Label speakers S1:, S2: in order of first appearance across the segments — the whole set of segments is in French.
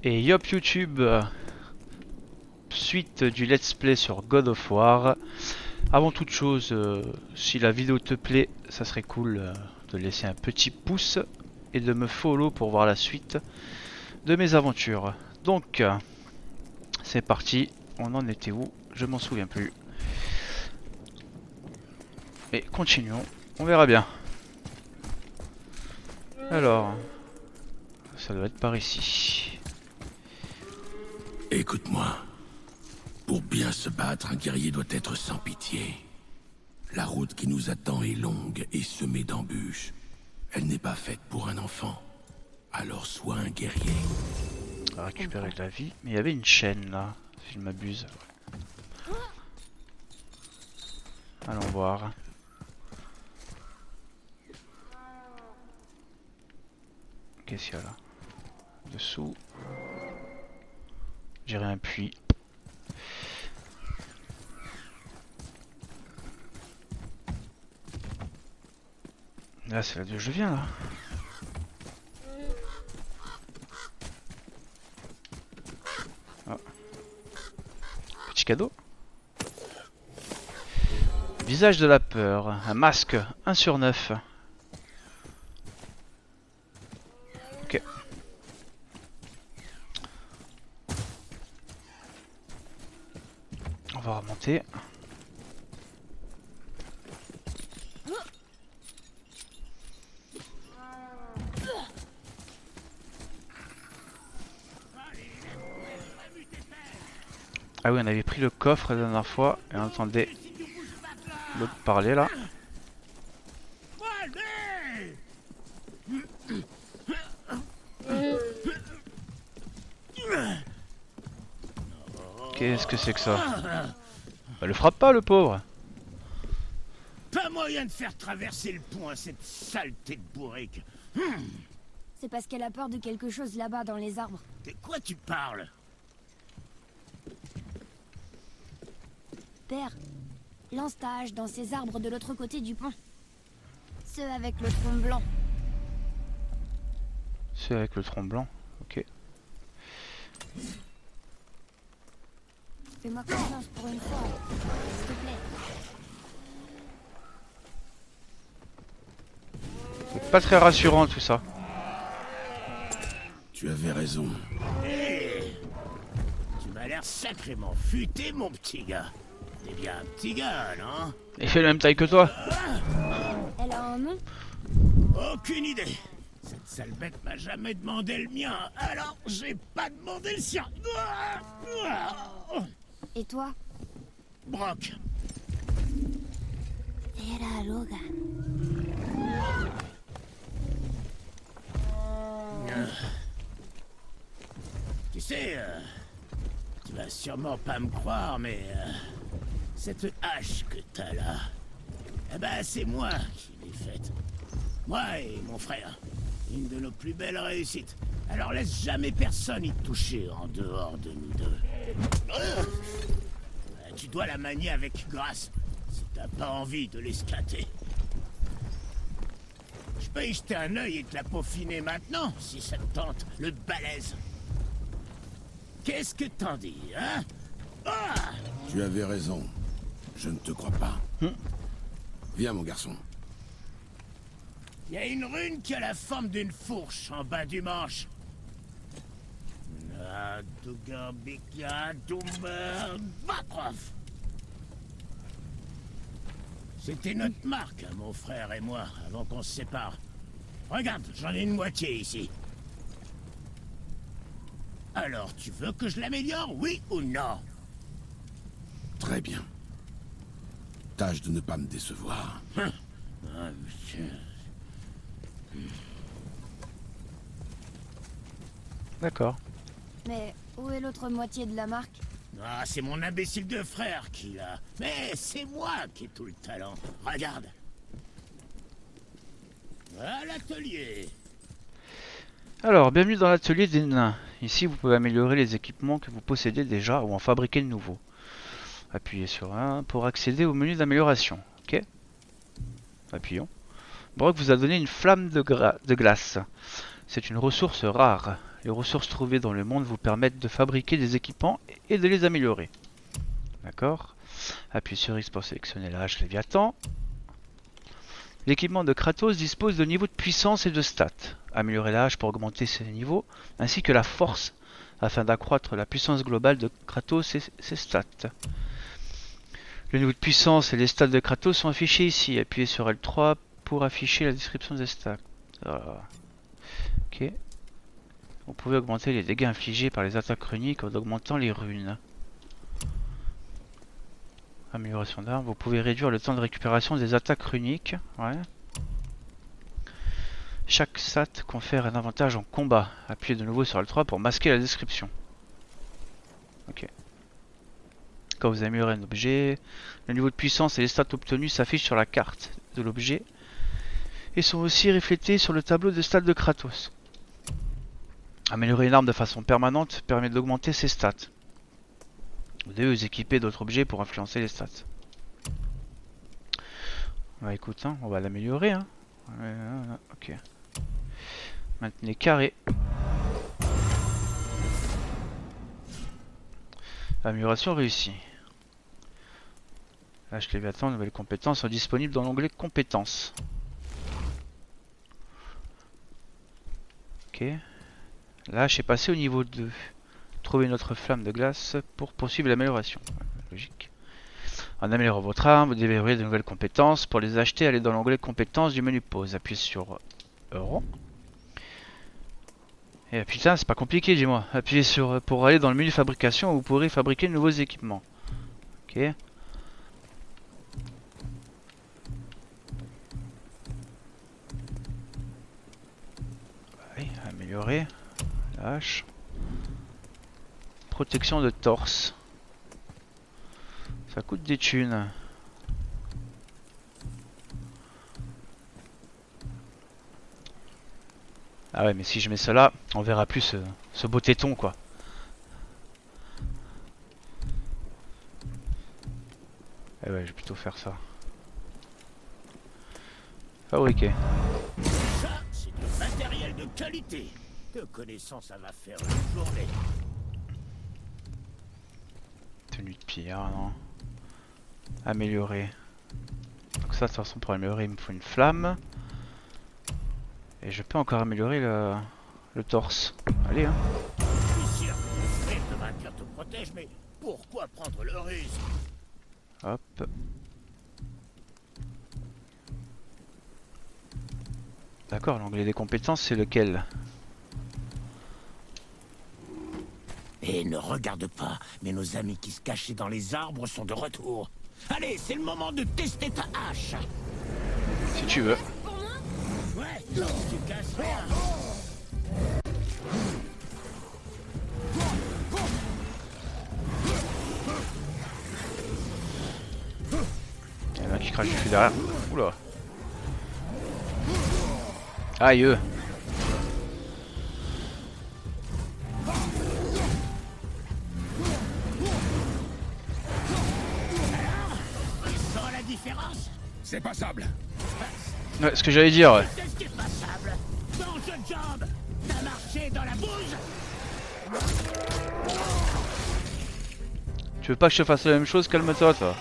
S1: Et yop YouTube, suite du let's play sur God of War. Avant toute chose, si la vidéo te plaît, ça serait cool de laisser un petit pouce et de me follow pour voir la suite de mes aventures. Donc, c'est parti. On en était où? Je m'en souviens plus. Mais continuons, on verra bien. Alors, ça doit être par ici.
S2: Écoute-moi. Pour bien se battre, un guerrier doit être sans pitié. La route qui nous attend est longue et semée d'embûches. Elle n'est pas faite pour un enfant. Alors sois un guerrier.
S1: On va récupérer de la vie. Mais il y avait une chaîne là, si je ne m'abuse. Allons voir. Qu'est-ce qu'il y a là? Dessous. J'irai un puits. Là, c'est là d'où je viens, là. Oh. Petit cadeau. Visage de la peur. Un masque 1 sur 9. Ok. On va remonter. Ah oui, on avait pris le coffre la dernière fois et on entendait l'autre parler là. Qu'est-ce que c'est que ça? Bah, le frappe pas, le pauvre.
S3: Pas moyen de faire traverser le pont à cette saleté de bourrique.
S4: C'est parce qu'elle a peur de quelque chose là-bas dans les arbres.
S3: De quoi tu parles?
S4: Père, lance ta hache dans ces arbres de l'autre côté du pont. Ceux avec le tronc blanc.
S1: C'est avec le tronc blanc, ok.
S4: Fais-moi confiance pour une fois, s'il te plaît.
S1: C'est pas très rassurant tout ça.
S2: Tu avais raison.
S3: Hé, tu m'as l'air sacrément futé, mon petit gars. T'es bien un petit gars, non?
S1: Il fait la même taille que toi.
S4: Elle a un nom?
S3: Aucune idée. Cette sale bête m'a jamais demandé le mien, alors j'ai pas demandé le sien.
S4: Et toi?
S3: Brock.
S4: Vera Logan.
S3: Tu sais, tu vas sûrement pas me croire, mais cette hache que t'as là, eh ben c'est moi qui l'ai faite. Moi et mon frère. Une de nos plus belles réussites. Alors laisse jamais personne y toucher en dehors de nous deux. Tu dois la manier avec grâce, si t'as pas envie de l'esclater. Je peux y jeter un œil et te la peaufiner maintenant, si ça te tente, le balèze. Qu'est-ce que t'en dis, hein? Ah!
S2: Tu avais raison. Je ne te crois pas. Viens, mon garçon.
S3: Il y a une rune qui a la forme d'une fourche en bas du manche. C'était notre marque, hein, mon frère et moi, avant qu'on se sépare. Regarde, j'en ai une moitié ici. Alors, tu veux que je l'améliore, oui ou non?
S2: Très bien. Tâche de ne pas me décevoir.
S3: Ah, monsieur.
S1: D'accord.
S4: Mais où est l'autre moitié de la marque?
S3: Ah, c'est mon imbécile de frère qui l'a. Mais c'est moi qui ai tout le talent. Regarde. À l'atelier.
S1: Alors, bienvenue dans l'atelier des nains. Ici, vous pouvez améliorer les équipements que vous possédez déjà ou en fabriquer de nouveaux. Appuyez sur 1 pour accéder au menu d'amélioration. Ok. Appuyons. Brock vous a donné une flamme de glace. C'est une ressource rare. Les ressources trouvées dans le monde vous permettent de fabriquer des équipements et de les améliorer. D'accord. Appuyez sur X pour sélectionner la hache Léviathan. L'équipement de Kratos dispose de niveaux de puissance et de stats. Améliorez la hache pour augmenter ses niveaux, ainsi que la force, afin d'accroître la puissance globale de Kratos et ses stats. Le niveau de puissance et les stats de Kratos sont affichés ici. Appuyez sur L3 pour afficher la description des stats. Ok. Vous pouvez augmenter les dégâts infligés par les attaques runiques en augmentant les runes. Amélioration d'armes. Vous pouvez réduire le temps de récupération des attaques runiques. Ouais. Chaque stat confère un avantage en combat. Appuyez de nouveau sur L3 pour masquer la description. Ok. Quand vous améliorez un objet, le niveau de puissance et les stats obtenus s'affichent sur la carte de l'objet et sont aussi reflétés sur le tableau de stats de Kratos. Améliorer une arme de façon permanente permet d'augmenter ses stats. Vous devez vous équiper d'autres objets pour influencer les stats. Bah écoute, hein, on va l'améliorer. Hein. Ok. Maintenez carré. Amélioration réussie. Lâche Léviathan, nouvelles compétences sont disponibles dans l'onglet compétences. Ok. Là, je suis passé au niveau 2. Trouvez une autre flamme de glace pour poursuivre l'amélioration. Logique. En améliorant votre arme, vous devez ouvrir de nouvelles compétences. Pour les acheter, allez dans l'onglet compétences du menu pause. Appuyez sur Euro. Et putain, c'est pas compliqué, dis-moi. Appuyez sur pour aller dans le menu fabrication où vous pourrez fabriquer de nouveaux équipements. Ok. Oui, améliorer. La hache. Protection de torse. Ça coûte des thunes. Ah ouais, mais si je mets cela, on verra plus ce beau téton quoi. Eh ouais, je vais plutôt faire ça. Fabriquer.
S3: Ça, c'est du matériel de qualité. Te connaissant, ça va faire une journée.
S1: Tenue de pierre, non. Améliorer. Donc ça, de toute façon, pour améliorer, il me faut une flamme. Et je peux encore améliorer le torse. Allez, hein.
S3: Je suis sûr que le de vainqueur te protège, mais pourquoi prendre le risque?
S1: Hop. D'accord, l'onglet des compétences, c'est lequel?
S3: Et ne regarde pas, mais nos amis qui se cachaient dans les arbres sont de retour. Allez, c'est le moment de tester ta hache.
S1: Si tu veux.
S3: Ouais, non, tu casses rien.
S1: Il y en a un qui crache du feu derrière. Oula. Aïe.
S3: Sans la différence,
S2: C'est passable.
S1: Ouais, ce que j'allais dire, ouais.
S3: c'est ce qui est passable. Dans ce job, t'as marché dans la bouse.
S1: Tu veux pas que je te fasse la même chose? Calme-toi, toi.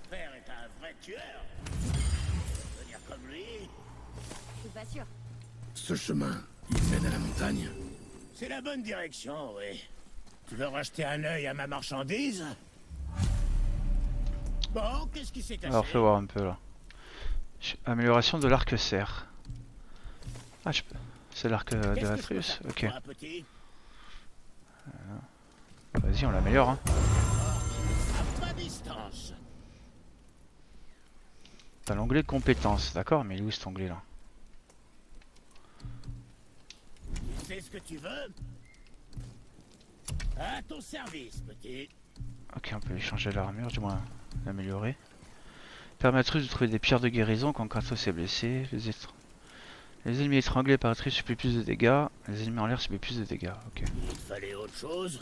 S3: Père est un vrai tueur. Devenir comme lui,
S4: Je suis pas sûr.
S2: Ce chemin, il mène à la montagne.
S3: c'est la bonne direction, oui. Tu veux racheter un œil à ma marchandise? Bon, qu'est-ce qui s'est cassé?
S1: Alors, fais voir un peu là. Amélioration de l'arc-serre. Ah, je peux. C'est l'arc de
S3: Qu'est-ce que je peux
S1: Atreus.
S3: faire pour
S1: Ok.
S3: toi, petit?
S1: Vas-y, on l'améliore. Hein.
S3: À pas distance.
S1: T'as l'onglet compétences, d'accord, mais il est où cet onglet là?
S3: Tu sais ce que tu veux? À ton service, petit.
S1: Ok, on peut échanger l'armure, du moins l'améliorer. Permet à Atrus de trouver des pierres de guérison quand Kratos est blessé. Les ennemis étranglés par Atrus subissent plus de dégâts. Les ennemis en l'air subissent plus de dégâts. Ok.
S3: Il te fallait autre chose?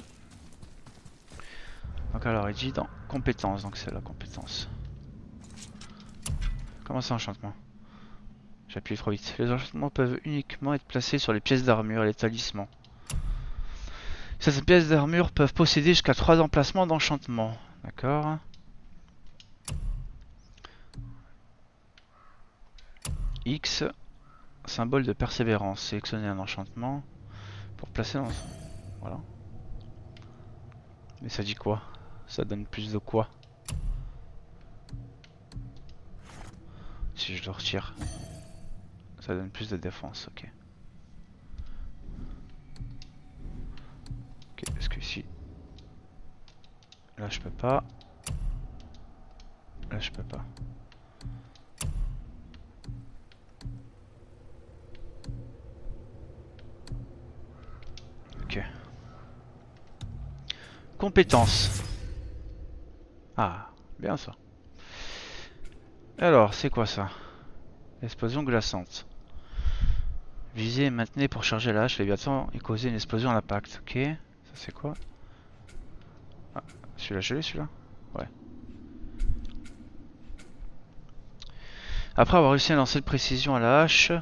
S1: Donc alors il dit dans compétences, donc c'est la compétence. Comment ça enchantement? J'ai appuyé trop vite. Les enchantements peuvent uniquement être placés sur les pièces d'armure et les talismans. Ces pièces d'armure peuvent posséder jusqu'à 3 emplacements d'enchantement. D'accord. X, symbole de persévérance. Sélectionnez un enchantement pour placer dans... Voilà. Mais ça dit quoi? Ça donne plus de quoi? Si je le retire. Ça donne plus de défense, ok. Ok, est-ce que ici... Là je peux pas. Là je peux pas. Ok. Compétences. Ah, bien ça. Alors, c'est quoi ça? Explosion glaçante. Visez et maintenez pour charger la hache Léviathan et causer une explosion à l'impact. Ok, ça c'est quoi? Ah, celui-là je l'ai celui-là? Ouais. Après avoir réussi à lancer de précision à la hache,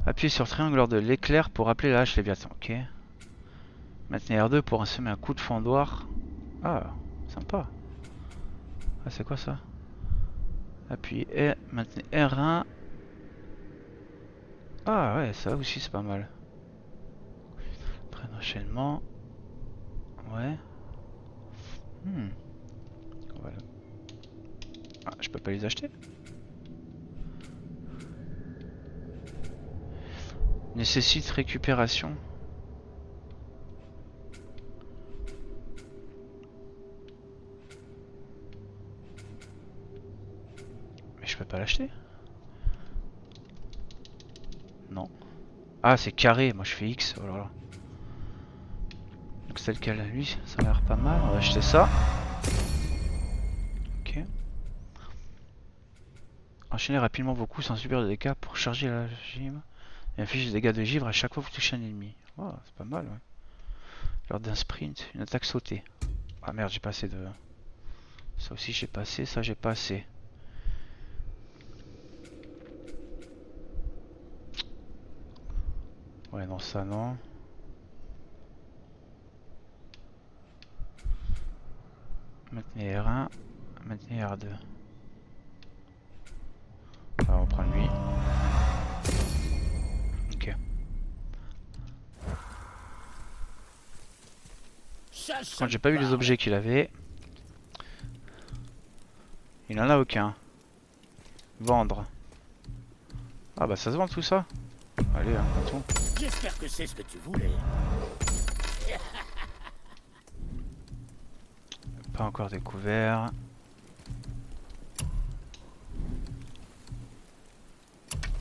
S1: appuyez sur triangle lors de l'éclair pour appeler la hache Léviathan. Ok. Maintenez R2 pour semer un coup de fendoir. Ah, sympa. Ah, c'est quoi ça? Appuyez R, maintenez R1. Ah ouais, ça aussi c'est pas mal. Après un enchaînement. Ouais. Voilà. Ah, je peux pas les acheter? Nécessite récupération. Mais je peux pas l'acheter? Non. Ah, c'est carré, moi je fais X, oh là là. Donc c'est lequel? Lui, ça a l'air pas mal, on va acheter ça. Ok. Enchaînez rapidement vos coups sans subir de dégâts pour charger la gym. Et inflige des dégâts de givre à chaque fois que vous touchez un ennemi. Oh, c'est pas mal, ouais. Lors d'un sprint, une attaque sautée. Ah merde, j'ai pas assez de... Ça aussi j'ai pas assez, ça j'ai pas assez. Ouais, non, ça non. Maintenez R1, maintenez R2. Ah, on va prendre lui. Ok. Quand j'ai pas vu les objets qu'il avait. Il en a aucun. Vendre. Ah bah ça se vend tout ça. Allez, un bâton.
S3: J'espère que c'est ce que tu voulais.
S1: Pas encore découvert.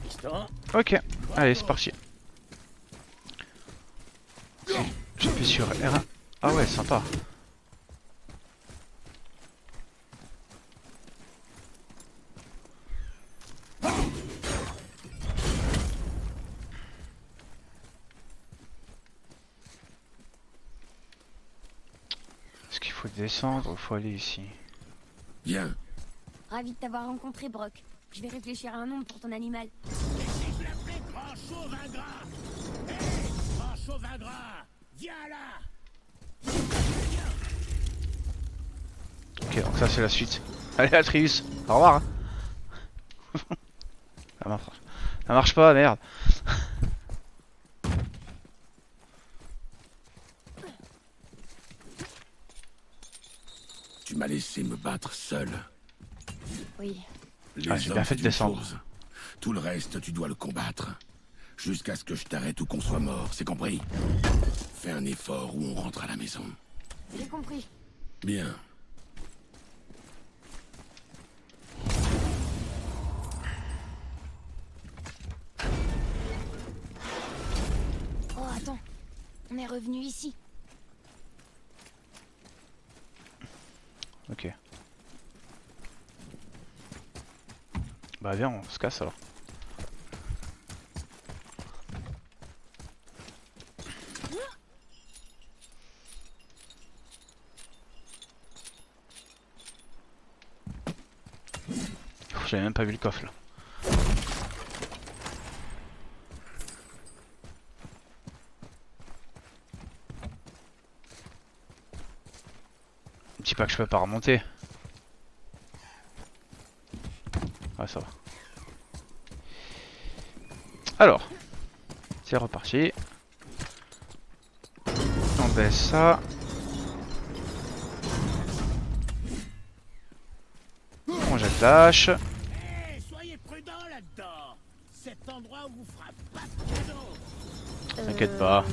S3: Piston.
S1: Ok, allez c'est parti. J'appuie sur R1. Ah ouais, sympa. Est-ce qu'il faut descendre ou faut aller ici?
S2: Bien.
S4: Ravi de t'avoir rencontré, Brock. Je vais réfléchir à un nom pour ton animal.
S3: Laissez je l'appelais Grand Chauve Ingrat. Hé, Grand Chauve Ingrat, viens là.
S1: Ok, donc ça c'est la suite. Allez Atreus, au revoir. Hein. Ça marche pas, merde.
S2: Tu m'as laissé me battre seul.
S4: Oui.
S2: Les
S1: Ah, j'ai
S2: hommes,
S1: bien fait de
S2: c'est une
S1: descendre.
S2: chose. Tout le reste, tu dois le combattre. Jusqu'à ce que je t'arrête ou qu'on soit mort, c'est compris? Fais un effort ou on rentre à la maison.
S4: J'ai compris.
S2: Bien.
S4: Oh, attends. On est revenu ici.
S1: Ok. Bah viens, on se casse alors. J'avais même pas vu le coffre là. Dis pas que je peux pas remonter. Ouais, ça va. Alors, c'est reparti. On baisse ça. On jette l'hache.
S3: Hé, soyez prudents là-dedans. Cet endroit vous fera pas de cadeau.
S1: T'inquiète pas.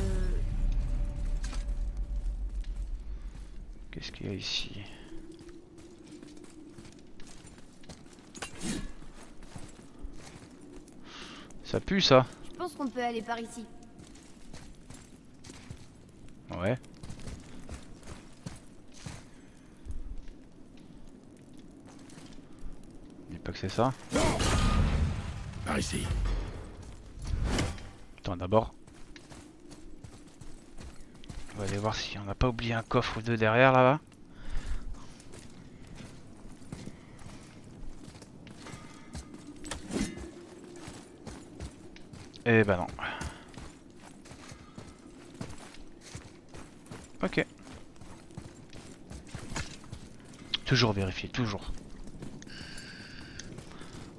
S1: Qu'est-ce qu'il y a ici? Ça pue ça.
S4: Je pense qu'on peut aller par ici.
S1: Ouais. Dis pas que c'est ça.
S2: Par ici.
S1: Attends d'abord. On va aller voir si on n'a pas oublié un coffre ou deux derrière là-bas. Eh ben non. Ok. Toujours vérifier, toujours.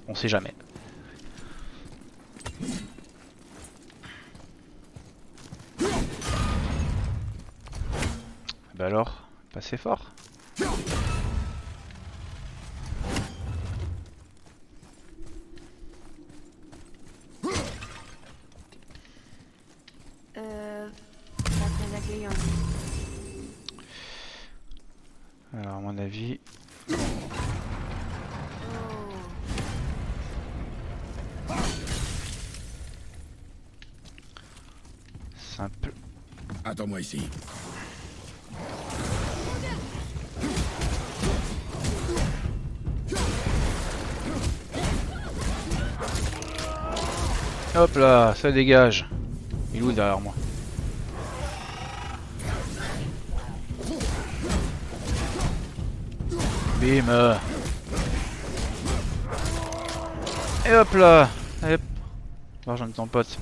S1: On sait jamais. Bah alors, passez fort.
S4: Pas très accueillant.
S1: Alors à mon avis,
S4: Oh.
S1: simple.
S2: Attends-moi ici.
S1: Hop là, ça dégage. Il est où derrière moi? Bim. Et hop là. Hop. L'argent de ton pote.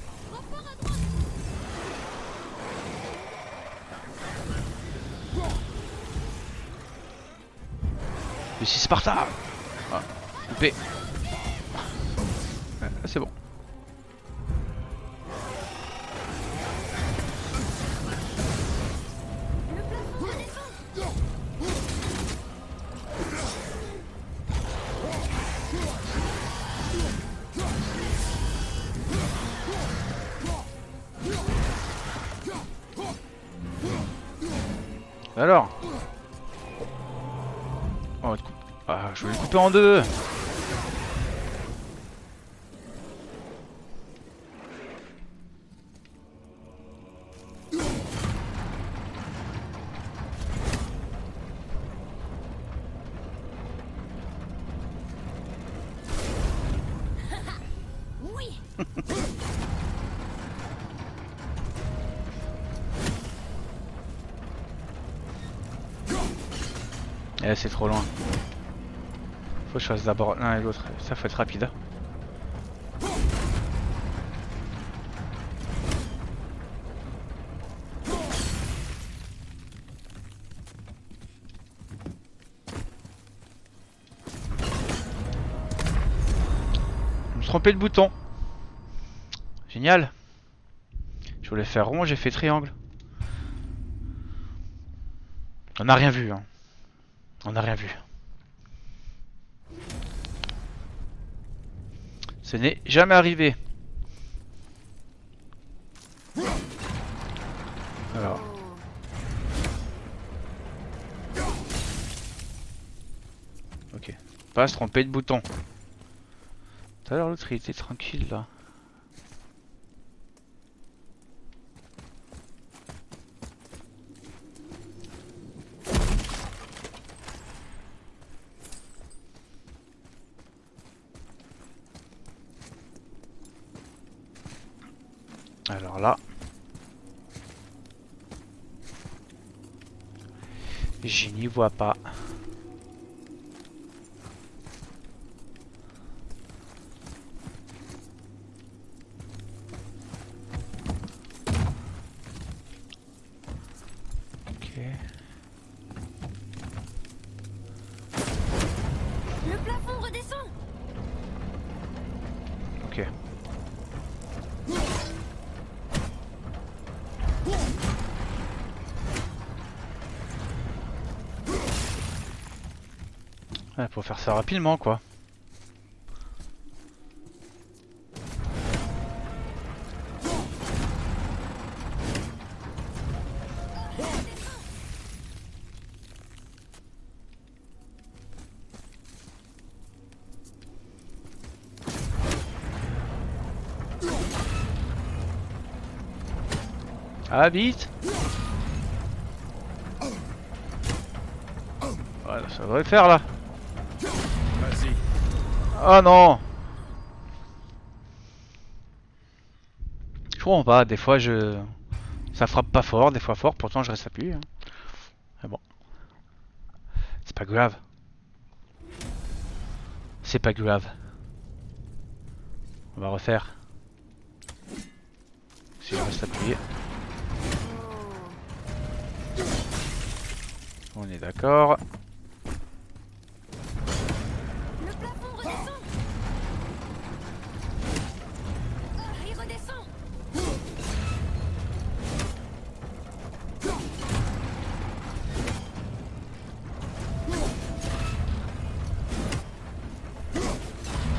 S1: Ici Sparta. Ah, coupé. Ouais, c'est bon. Alors oh, ah, je vais le couper en deux.
S4: Oui.
S1: Eh, c'est trop loin. Faut que je fasse d'abord l'un et l'autre. Ça faut être rapide. Je me suis trompé de bouton. Génial. Je voulais faire rond, j'ai fait triangle. On n'a rien vu, hein. On n'a rien vu. Ce n'est jamais arrivé. Alors. Ok. Pas se tromper de bouton. Tout à l'heure l'autre il était tranquille là. Alors là, je n'y vois pas. Ok.
S4: Le plafond redescend.
S1: Ok. Ouais, faut faire ça rapidement quoi. Ah vite. Voilà, ça devrait le faire là.
S2: Vas-y.
S1: Oh non. Je comprends pas, des fois ça frappe pas fort, des fois fort, pourtant je reste appuyé. Hein. Mais bon, c'est pas grave. C'est pas grave. On va refaire. Si je reste appuyé. On est d'accord.
S4: Le plafond redescend. Il redescend.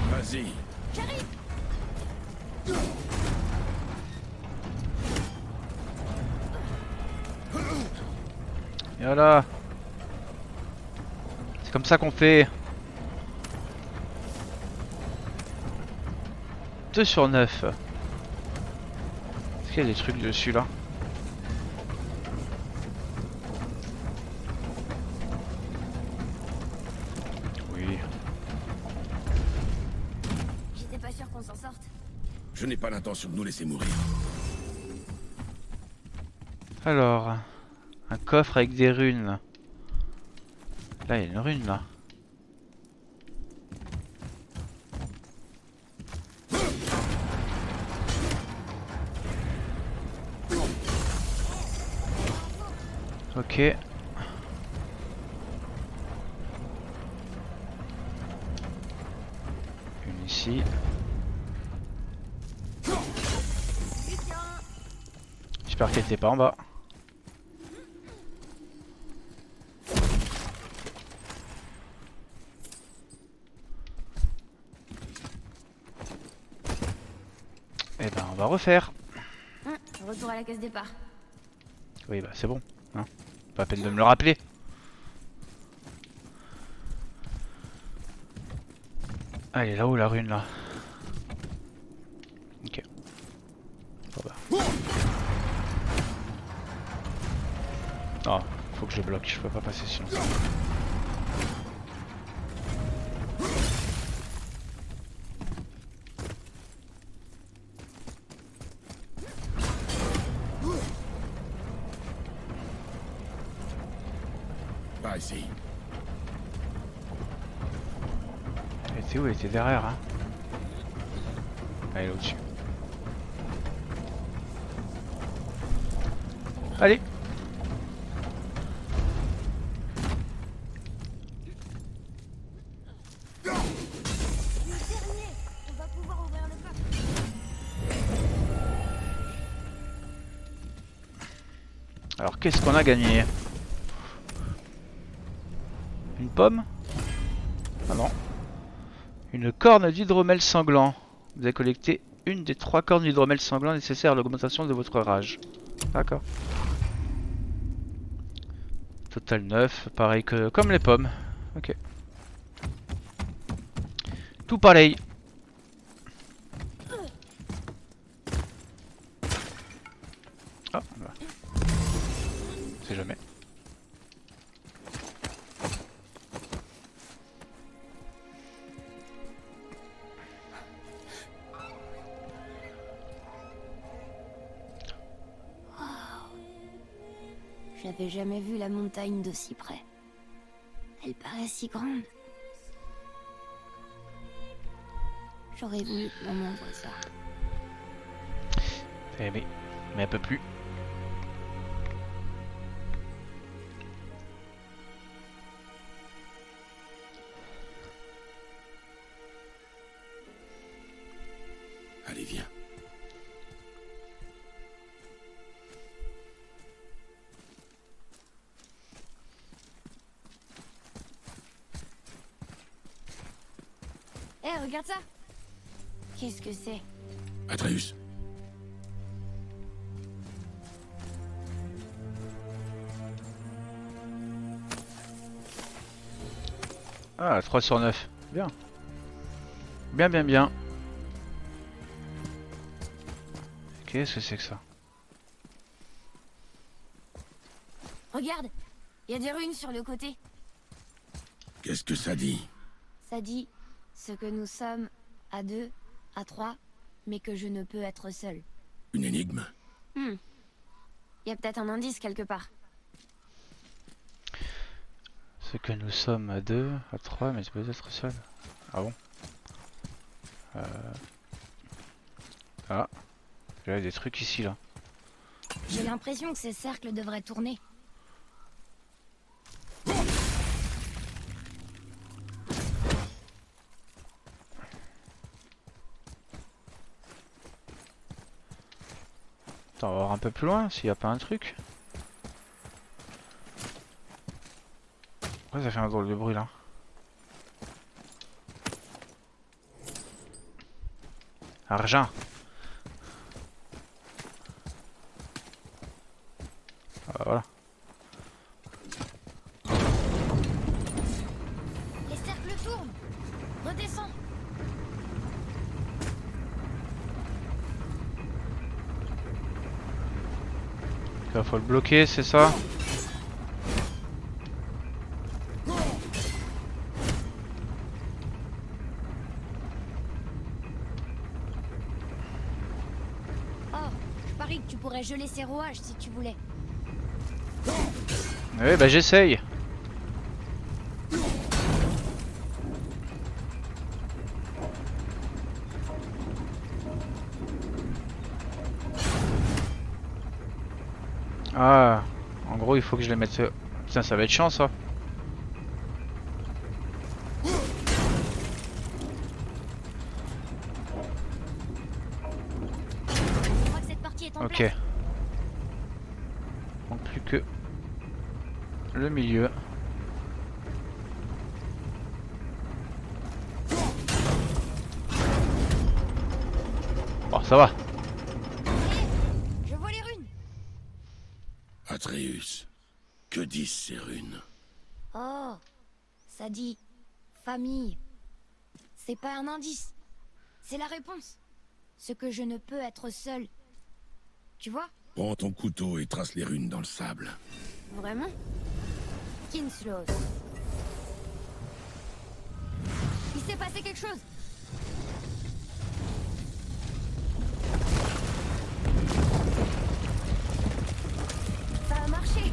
S2: Vas-y.
S4: J'arrive.
S1: Et voilà. C'est comme ça qu'on fait. 2 sur 9. Est-ce qu'il y a des trucs dessus là? Oui.
S4: J'étais pas sûr qu'on s'en sorte.
S2: Je n'ai pas l'intention de nous laisser mourir.
S1: Alors, un coffre avec des runes. Là, il y a une rune là. Ok. Une ici.
S4: Lucien.
S1: J'espère qu'elle était pas en bas. Eh ben, on va refaire.
S4: Retour à la case départ.
S1: Oui, bah c'est bon. Hein. Pas la peine de me le rappeler. Ah, elle est là-haut la rune là. Ok. Bon, bah. Oh, faut que je le bloque, je peux pas passer sinon.
S2: Pas ici.
S1: Elle était où? Elle était derrière, hein. Ah, elle est au-dessus. Allez.
S4: Le dernier. On va pouvoir ouvrir le coffre.
S1: Alors, qu'est-ce qu'on a gagné? Une pomme? Ah non. Une corne d'hydromel sanglant. Vous avez collecté une des 3 cornes d'hydromel sanglant nécessaires à l'augmentation de votre rage. D'accord. Total 9, pareil que comme les pommes. Ok. Tout pareil. Ah, voilà. C'est jamais.
S4: J'avais jamais vu la montagne d'aussi près. Elle paraît si grande. J'aurais voulu que maman voie ça.
S1: Eh mais elle peut plus.
S2: Allez, viens.
S4: Hé, regarde ça. Qu'est-ce que c'est?
S2: Atreus.
S1: Ah, 3 sur 9. Bien. Bien, bien, bien. Qu'est-ce que c'est que ça?
S4: Regarde, il y a des runes sur le côté.
S2: Qu'est-ce que ça dit?
S4: Ça dit ce que nous sommes à 2, à 3, mais que je ne peux être seul.
S2: Une énigme?
S4: Il y a peut-être un indice quelque part.
S1: Ce que nous sommes à 2, à 3, mais peut-être seul. Ah bon? Ah. Il y a des trucs ici là.
S4: J'ai l'impression que ces cercles devraient tourner.
S1: Attends, on va voir un peu plus loin s'il n'y a pas un truc. Pourquoi ça fait un drôle de bruit là? Argent. Ah, voilà.
S4: Les cercles tournent. Redescends.
S1: Il faut le bloquer, c'est ça?
S4: Oh, je parie que tu pourrais geler ces rouages si tu voulais.
S1: Oui, bah j'essaye. Ah, en gros, il faut que je les mette. Putain, ça va être chiant ça.
S4: Je crois que cette partie est en
S1: Ok.
S4: place.
S1: Donc plus que le milieu. Bon, ça va.
S4: Je vois les runes.
S2: Atreus. Que disent ces runes?
S4: Oh, ça dit famille. C'est pas un indice. C'est la réponse. Ce que je ne peux être seul. Tu vois?
S2: Prends ton couteau et trace les runes dans le sable.
S4: Vraiment? Kinsloth. Il s'est passé quelque chose. Ça a marché.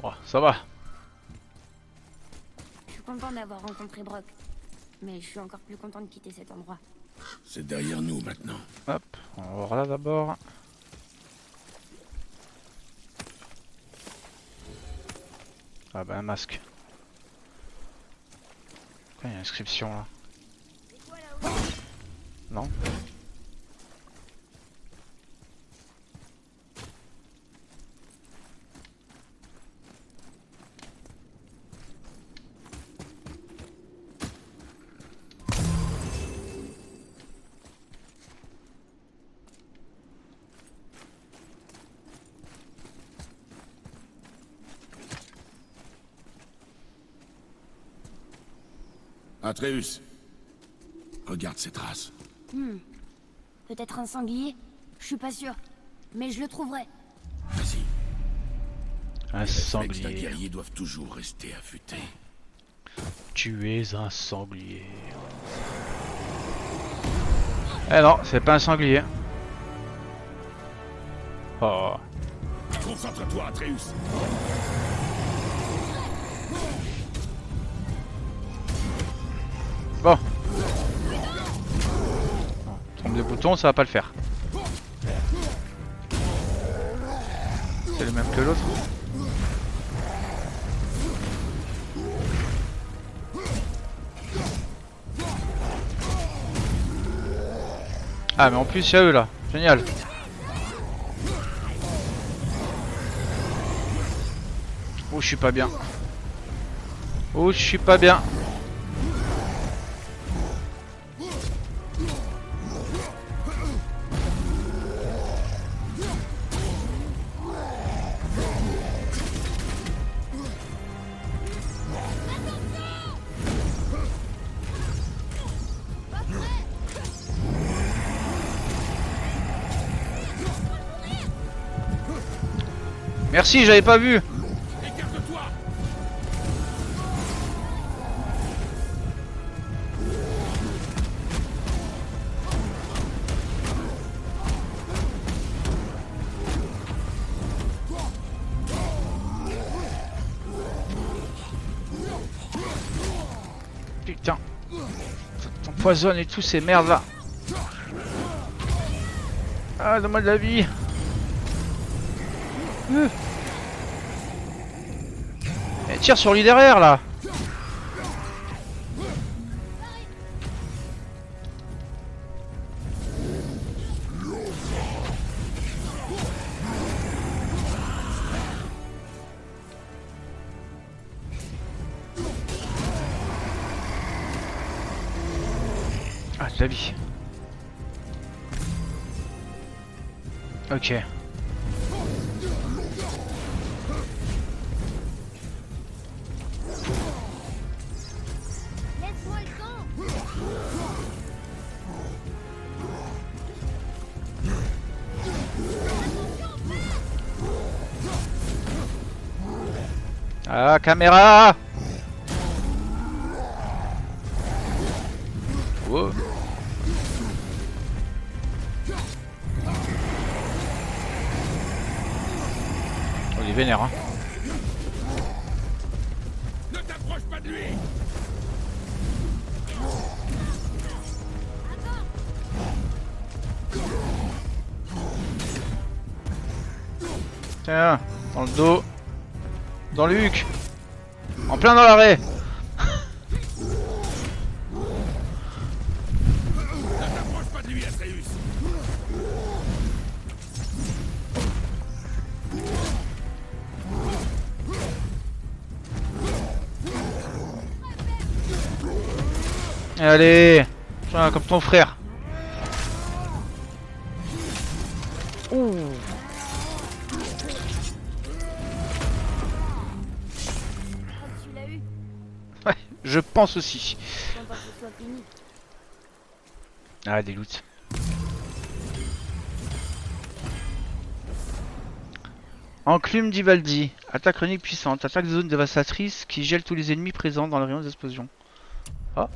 S1: Bon, ça va.
S4: Je suis content d'avoir rencontré Brock. Mais je suis encore plus content de quitter cet endroit.
S2: C'est derrière nous maintenant.
S1: Hop, on va voir là d'abord. Ah bah un masque. Pourquoi il y a une inscription là? Non.
S2: Atreus. Regarde ces traces.
S4: Peut-être un sanglier? Je suis pas sûr. Mais je le trouverai.
S2: Vas-y.
S1: Un
S2: Les réflexes d'un
S1: sanglier.
S2: guerrier doivent toujours rester affûtés.
S1: Tu es un sanglier. Eh non, c'est pas un sanglier. Oh.
S2: Concentre-toi, Atreus.
S1: Bon. Trompe des boutons, ça va pas le faire. C'est le même que l'autre. Ah mais en plus il y a eux là, génial. Oh je suis pas bien. Oh je suis pas bien. Merci, j'avais pas vu.
S2: Écarte-toi.
S1: Putain. T'empoisonnes et tout ces merdes là. Ah, donne-moi de la vie. Et tire sur lui derrière là. Ah, de la vie. Ok.
S4: Laisse-moi le temps.
S1: Ah, caméra. Wow. Oh, il est vénère, hein.
S2: Ne t'approche pas de lui.
S1: Tiens, dans le dos. Dans le huc. En plein dans l'arrêt.
S2: Ne t'approche pas de lui, Atreus.
S1: Allez. Tiens, comme ton frère. Ouh.
S4: Comme tu l'as eu.
S1: Ouais, je pense aussi.
S4: Quand pas que ce soit fini.
S1: Ah, des loots. Enclume d'Ivaldi. Attaque chronique puissante. Attaque de zone dévastatrice qui gèle tous les ennemis présents dans le rayon d'explosion. Ah.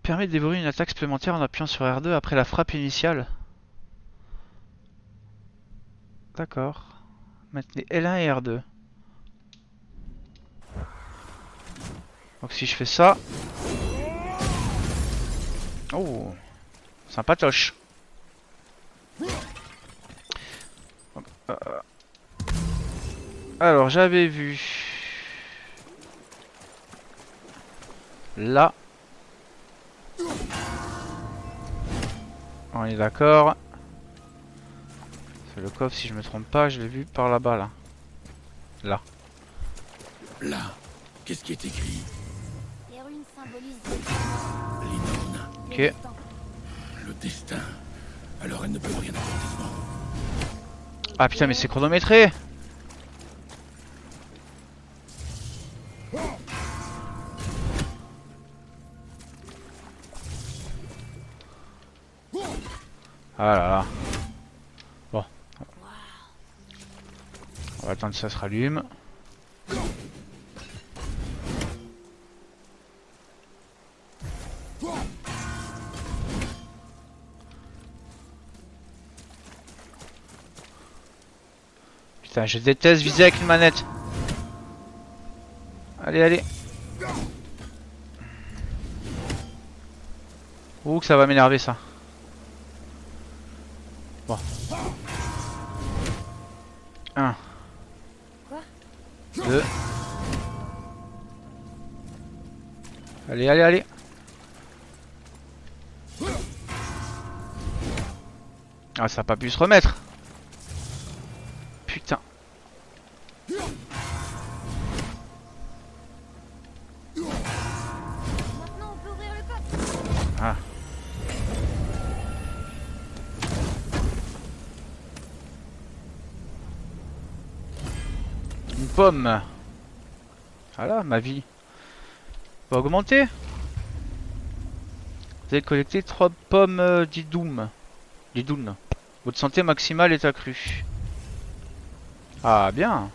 S1: Permet de dévorer une attaque supplémentaire en appuyant sur R2 après la frappe initiale. D'accord. Maintenez L1 et R2. Donc si je fais ça... Oh, sympatoche. Donc, alors j'avais vu... Là. On est d'accord. C'est le coffre si je me trompe pas, je l'ai vu par là-bas là. Là.
S2: Là, qu'est-ce qui est écrit?
S4: Les runes symbolisent
S2: Linone.
S1: Ok.
S4: le destin.
S2: Le destin. Alors elle ne peut rien apporter devant.
S1: Ah putain mais c'est chronométré. Ah là là. Bon. On va attendre que ça se rallume. Putain, je déteste viser avec une manette. Allez, allez. Ouh, que ça va m'énerver ça. Bon. 1.
S4: Quoi?
S1: 2. Allez, allez, allez. Ah, ça a pas pu se remettre. Putain.
S4: Maintenant, on peut ouvrir le coffre.
S1: Ah. Une pomme. Voilà, ma vie va augmenter. Vous avez collecté 3 pommes d'Idoum. Didoun. Votre santé maximale est accrue. Ah, bien.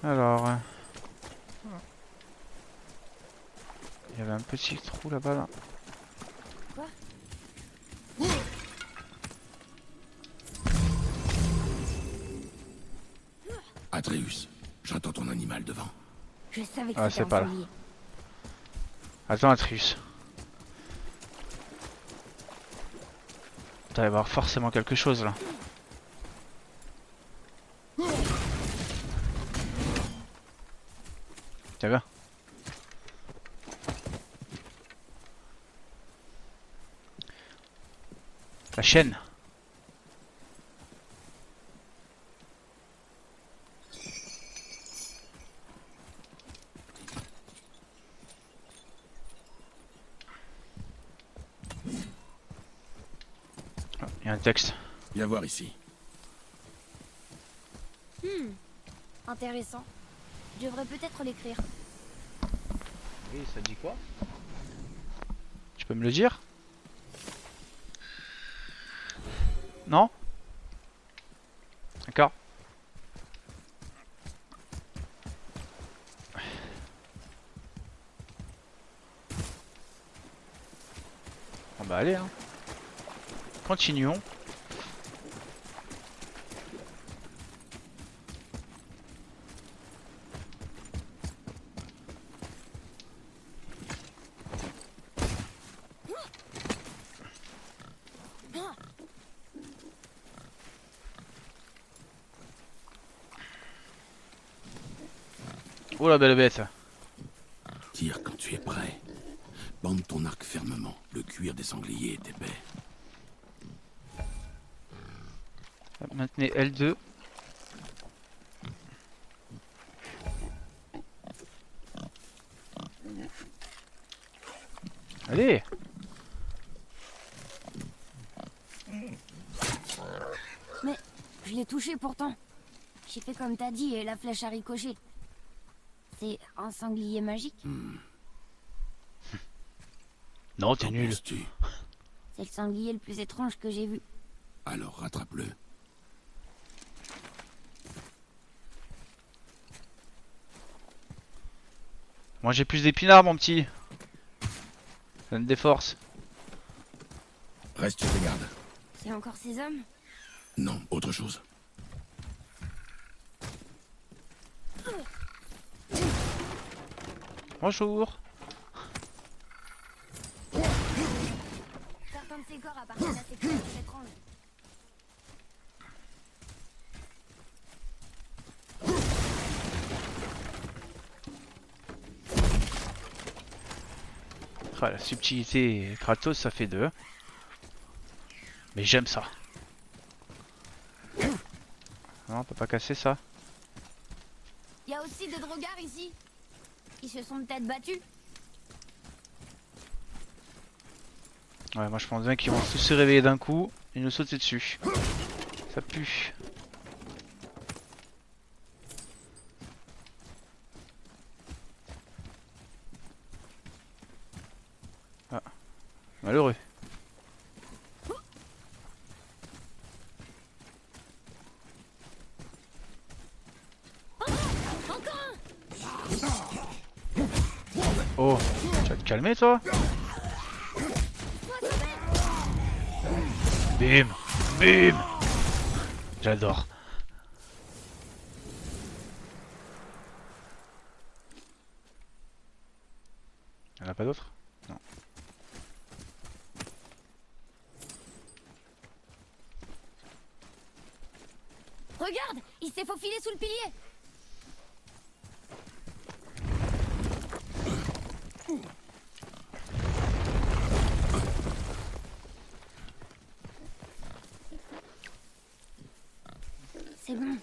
S1: Alors. Il y avait un petit trou là-bas là.
S4: Quoi?
S2: Atreus, j'entends ton animal devant.
S4: Je savais que
S1: Ah,
S4: c'était
S1: c'est pas là.
S4: un sanglier.
S1: Attends, Atreus. Il doit y avoir forcément quelque chose là. Tiens bien. La chaîne. Ah, il y a un texte.
S2: Viens voir ici.
S4: Intéressant. Je devrais peut-être l'écrire.
S1: Oui, ça dit quoi? Tu peux me le dire? Non? D'accord. Ah bah allez hein. Continuons. Oh la belle bête.
S2: Tire quand tu es prêt. Bande ton arc fermement. Le cuir des sangliers est épais.
S1: Maintenez L2. Allez.
S4: Mais je l'ai touché pourtant. J'ai fait comme t'as dit et la flèche a ricoché. C'est un sanglier magique?
S1: Non, t'es
S2: Qu'en
S1: nul.
S2: penses-tu?
S4: C'est le sanglier le plus étrange que j'ai vu.
S2: Alors rattrape-le.
S1: Moi j'ai plus d'épinards mon petit. Ça me déforce.
S2: Reste sur tes gardes.
S4: C'est encore ces hommes?
S2: Non, autre chose.
S1: Bonjour.
S4: Certains de ces corps appartiennent à ces créatures étranges.
S1: Ah, la subtilité Kratos ça fait 2. Mais j'aime ça. Non, on peut pas casser ça.
S4: Il y a aussi des drogards ici. Ils se sont peut-être battus.
S1: Ouais, moi je pense bien qu'ils vont tous se réveiller d'un coup et nous sauter dessus. Ça pue. Ah, malheureux. Oh, tu vas te calmer toi? Bim. Bim. J'adore. Y'en a pas d'autres? Non.
S4: Regarde, il s'est faufilé sous le pilier. C'est bon,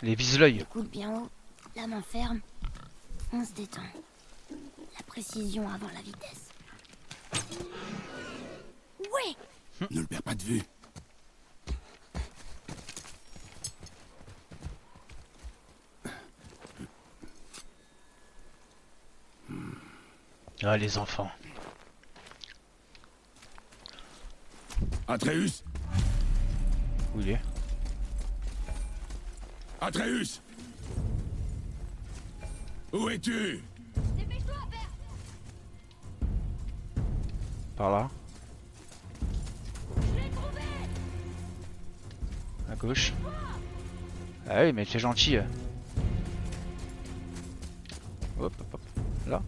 S1: Les vise l'œil.
S4: coude bien haut, la main ferme. On se détend. La précision avant la vitesse. Ouais.
S2: Ne le perds pas de vue.
S1: Ah, les enfants.
S2: Atreus!
S1: Où il est?
S2: Atreus! Où es-tu?
S4: Dépêche-toi, père.
S1: Par là.
S4: Je l'ai trouvé.
S1: À gauche. Ah oui, mais c'est gentil. Hop, hop, hop. Là.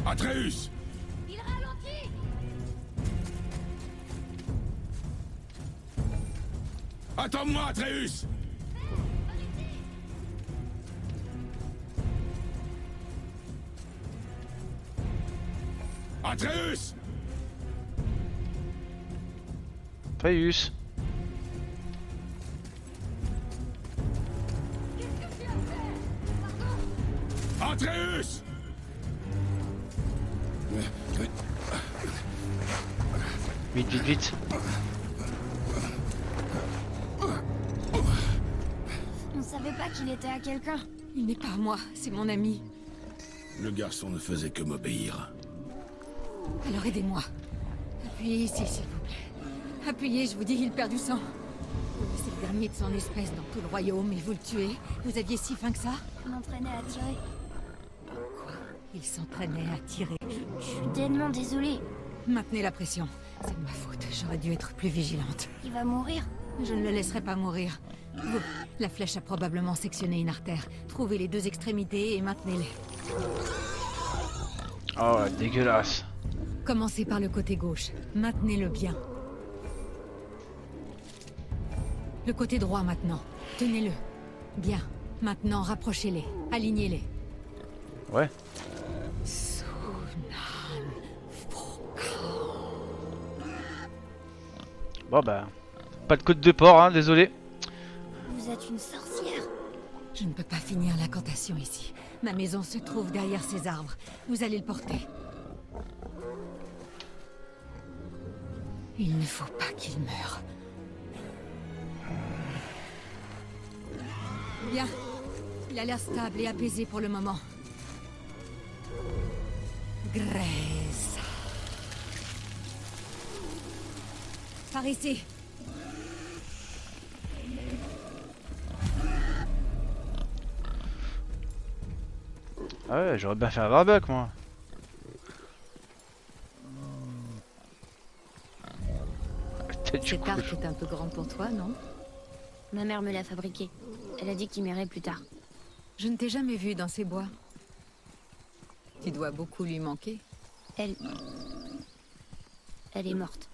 S2: Atreus!
S4: Il ralentit.
S2: Attends-moi, Atreus! Atreus!
S1: Atreus.
S2: Atreus!
S1: Vite, vite, vite.
S4: On savait pas qu'il était à quelqu'un.
S5: Il n'est pas à moi, c'est mon ami.
S2: Le garçon ne faisait que m'obéir.
S5: Alors aidez-moi. Appuyez ici, s'il vous plaît. Appuyez, je vous dis, il perd du sang. C'est le dernier de son espèce dans tout le royaume et vous le tuez. Vous aviez si faim que ça?
S4: Je m'entraînais à tirer.
S5: Il s'entraînait à tirer.
S4: Je suis tellement désolée.
S5: Maintenez la pression. C'est de ma faute, j'aurais dû être plus vigilante.
S4: Il va mourir.
S5: Je ne le laisserai pas mourir. Vous, la flèche a probablement sectionné une artère. Trouvez les deux extrémités et maintenez-les.
S1: Oh, dégueulasse.
S5: Commencez par le côté gauche. Maintenez-le bien. Le côté droit maintenant. Tenez-le. Bien. Maintenant, rapprochez-les. Alignez-les.
S1: Ouais. Bon bah, pas de côte de porc, hein, désolé.
S4: Vous êtes une sorcière.
S5: Je ne peux pas finir l'incantation ici. Ma maison se trouve derrière ces arbres. Vous allez le porter. Il ne faut pas qu'il meure. Bien. Il a l'air stable et apaisé pour le moment. Grace. Par ici.
S1: Ah ouais, j'aurais bien fait un barbecue, moi. Tête du
S5: Cette arc
S1: cochon.
S5: est un peu grande pour toi, non?
S4: Ma mère me l'a fabriquée. Elle a dit qu'il m'irait plus tard.
S5: Je ne t'ai jamais vu dans ces bois. Tu dois beaucoup lui manquer.
S4: Elle est morte.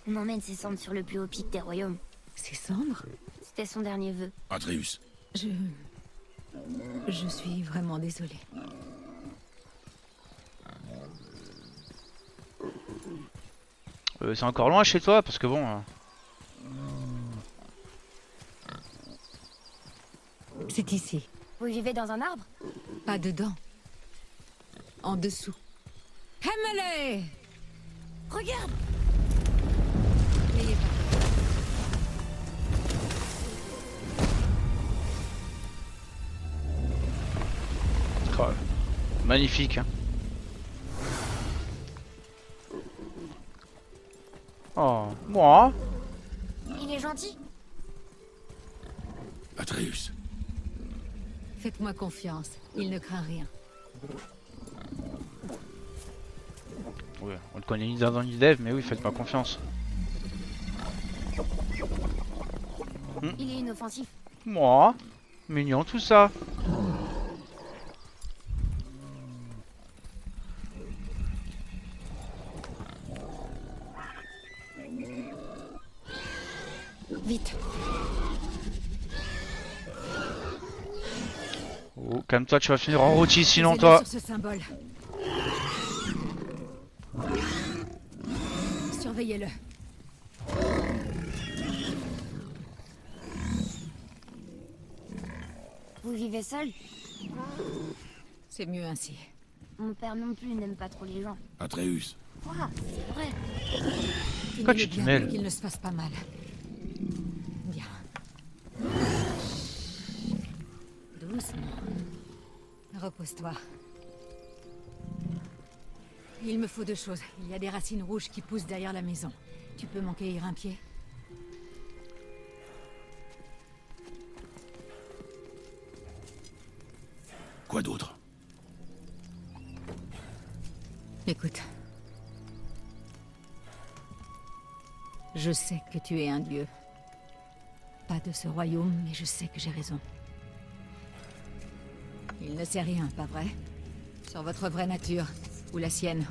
S4: On emmène ses cendres sur le plus haut pic des royaumes.
S5: Ces cendres?
S4: C'était son dernier vœu.
S2: Atreus,
S5: Je suis vraiment désolée.
S1: C'est encore loin chez toi, parce que bon...
S5: C'est ici.
S4: Vous vivez dans un arbre?
S5: Pas dedans. En dessous. Emily!
S4: Regarde!
S5: N'ayez pas peur.
S1: Oh, magnifique, hein. Oh, moi.
S4: Il est gentil.
S2: Atreus,
S5: Faites-moi confiance. Il ne craint rien.
S1: connais ni Adam ni Dev, mais oui, faites-moi confiance.
S4: Il est inoffensif.
S1: Moi, mignon tout ça.
S5: Vite.
S1: Oh, calme-toi, tu vas finir en rôti sinon
S5: Posez-le
S1: toi.
S5: sur ce symbole. Surveillez-le.
S4: Vous vivez seul?
S5: C'est mieux ainsi.
S4: Mon père non plus n'aime pas trop les gens.
S2: Atreus,
S4: Quoi? C'est vrai.
S1: Pourquoi
S5: Tenez-le
S1: tu te
S5: bien
S1: mêles?
S5: pour qu'il ne se fasse pas mal. Bien. Doucement. Repose-toi. Il me faut 2 choses. Il y a des racines rouges qui poussent derrière la maison. Tu peux m'en cueillir un pied?
S2: quoi d'autre?
S5: Écoute. Je sais que tu es un dieu. Pas de ce royaume, mais je sais que j'ai raison. Il ne sait rien, pas vrai? Sur votre vraie nature, ou la sienne.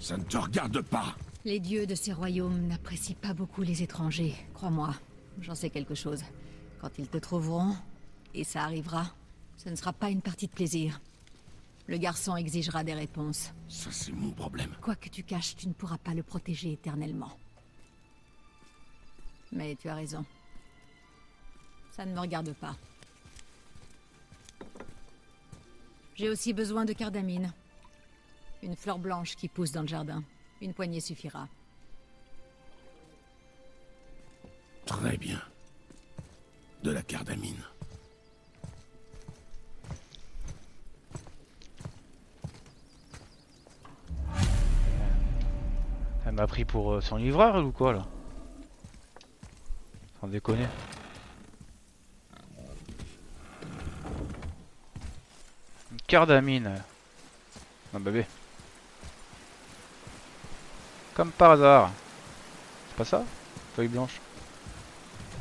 S2: Ça ne te regarde pas.
S5: Les dieux de ces royaumes n'apprécient pas beaucoup les étrangers, crois-moi. J'en sais quelque chose. Quand ils te trouveront, et ça arrivera, ce ne sera pas une partie de plaisir. Le garçon exigera des réponses.
S2: Ça, c'est mon problème.
S5: Quoi que tu caches, tu ne pourras pas le protéger éternellement. Mais tu as raison. Ça ne me regarde pas. J'ai aussi besoin de cardamine. Une fleur blanche qui pousse dans le jardin. Une poignée suffira.
S2: Très bien. De la cardamine.
S1: Elle m'a pris pour son livreur ou quoi là? Sans déconner. Une cardamine. Un bébé. Comme par hasard. C'est pas ça? Feuille blanche.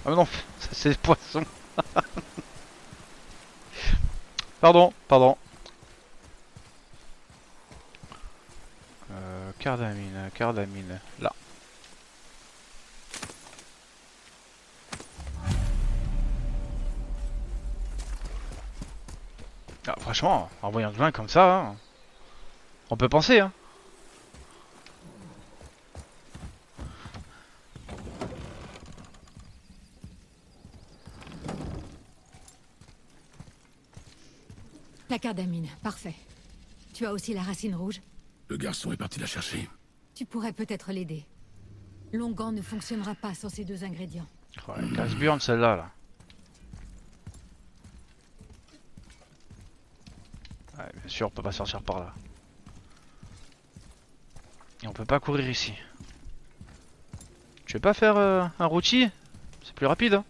S1: Ah mais non, ça c'est poisson. Pardon, pardon. Cardamine, cardamine. Là. Ah, franchement, en voyant de loin comme ça, hein, on peut penser, hein.
S5: La cardamine, parfait. Tu as aussi la racine rouge?
S2: Le garçon est parti la chercher.
S5: Tu pourrais peut-être l'aider. L'onguent ne fonctionnera pas sans ces 2 ingrédients.
S1: Oh, elle casse burn celle-là, là. Ouais, bien sûr, on peut pas sortir par là. Et on peut pas courir ici. Tu veux pas faire un rôti? C'est plus rapide, hein.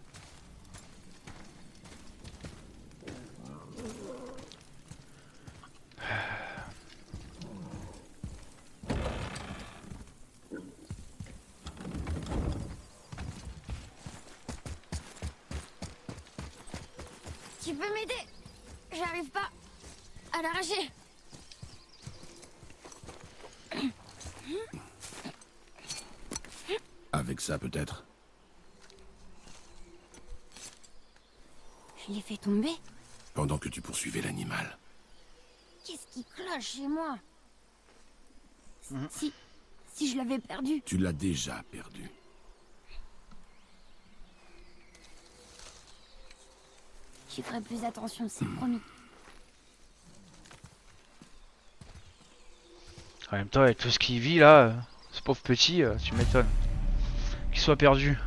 S4: Tu peux m'aider? J'arrive pas à l'arracher.
S2: Avec ça, peut-être.
S4: Je l'ai fait tomber.
S2: Pendant que tu poursuivais l'animal.
S4: Qu'est-ce qui cloche chez moi? Si je l'avais perdu.
S2: Tu l'as déjà perdu.
S4: J'y ferai plus attention, c'est promis.
S1: En même temps, avec tout ce qu'il vit là, ce pauvre petit, tu m'étonnes. Qu'il soit perdu.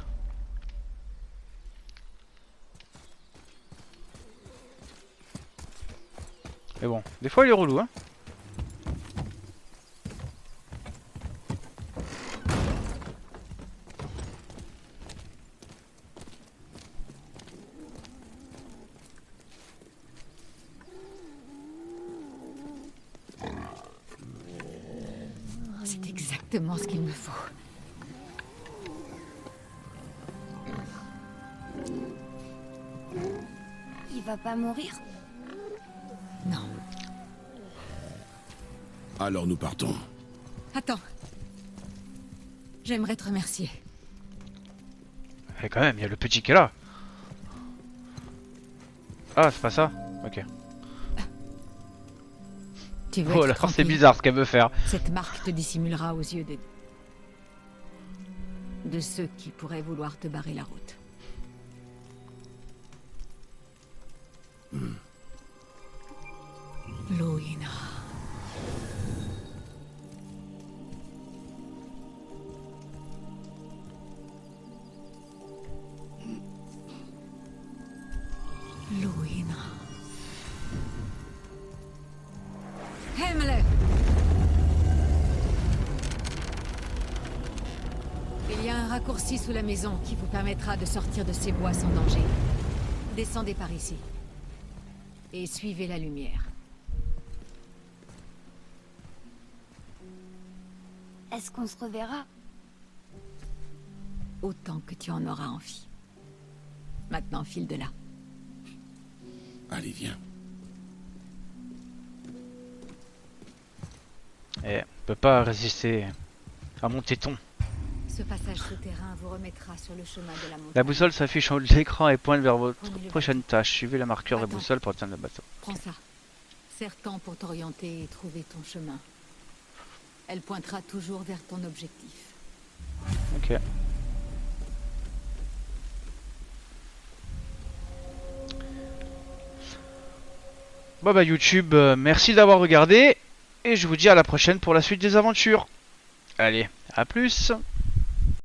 S1: Mais bon, des fois il est relou, hein.
S5: exactement ce qu'il me faut.
S4: Il va pas mourir?
S5: Non.
S2: Alors nous partons.
S5: Attends. J'aimerais te remercier.
S1: Et quand même, il y a le petit qui est là. Ah, c'est pas ça? Ok.
S5: Tu veux
S1: Oh
S5: être
S1: là, c'est
S5: tranquille.
S1: bizarre ce qu'elle veut faire.
S5: Cette marque te dissimulera aux yeux de ceux qui pourraient vouloir te barrer la route. Loïna. Loïna. Himmler. Il y a un raccourci sous la maison qui vous permettra de sortir de ces bois sans danger. Descendez par ici. Et suivez la lumière.
S4: Est-ce qu'on se reverra?
S5: Autant que tu en auras envie. Maintenant, file de là.
S2: Allez, viens.
S1: Eh, on peut pas résister à mon téton.
S5: Ce passage souterrain vous remettra sur le chemin de la montagne.
S1: La boussole s'affiche en haut de l'écran et pointe vers votre
S5: Prenez-le.
S1: prochaine tâche. Suivez la marqueur de
S5: Attends.
S1: boussole pour atteindre le bateau.
S5: Prends ça. Serre-t'en pour t'orienter et trouver ton chemin. Elle pointera toujours vers ton objectif.
S1: Ok. Bon bah YouTube, merci d'avoir regardé. Et je vous dis à la prochaine pour la suite des aventures. Allez, à plus!